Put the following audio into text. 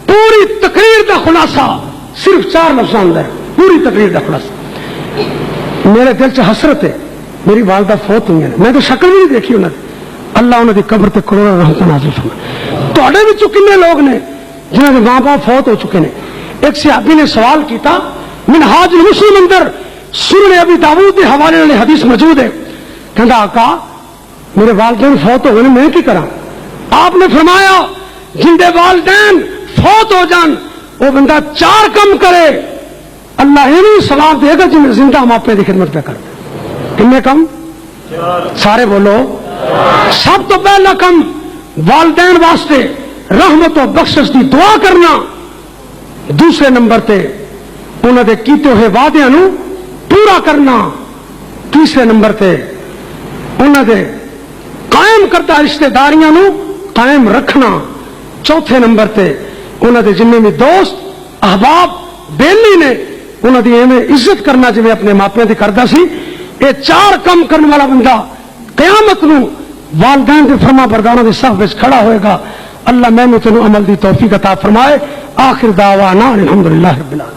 پوری تقریر کا خلاصہ صرف 4 لفظوں اندر ہے، پوری تقریر کا خلاصہ. میرے دل چ حسرت ہے، میری والدہ فوت ہوئی ہیں، میں تو شکل بھی نہیں دیکھی انہوں نے. اللہ انہوں کی قبر تے کروڑوں رحمت نازل فرمائے. تواڈے وچوں کنے لوگ نے جنہاں کے ماں باپ فوت ہو چکے ہیں؟ ایک صحابی نے سوال کیتا، منہاج المسلم اندر سنن ابی داؤد کے حوالے والے حدیث موجود ہے. کہندا آقا میرے والدین فوت ہو گئے، میں کی کراں؟ آپ نے فرمایا جن دے والدین فوت ہو جان وہ بندہ 4 کم کرے، اللہ یہ ثواب دے گا جن زندہ ماپے کی خدمت پہ کر. کنے کم؟ سارے بولو. سب تو پہلا کم والدین واسطے رحمت و بخشش کی دعا کرنا. دوسرے نمبر تے انہوں نے کیتے ہوئے وعدیاں نو پورا کرنا. تیسرے نمبر تے انہوں نے قائم کردہ رشتہ داریاں نو قائم رکھنا. چوتھے نمبر تے انہوں نے جن بھی دوست احباب بیلی نے انہوں نے ایویں عزت کرنا جی اپنے ماپیاں کی کرتا سی. یہ 4 کم کرنے والا بندہ قیامت نو والدین کے فرما برداروں کے صف وچ کھڑا ہوئے گا. اللہ میں تینوں عمل دی توفیق عطا فرمائے. آخر دعوانا الحمدللہ رب العالمین.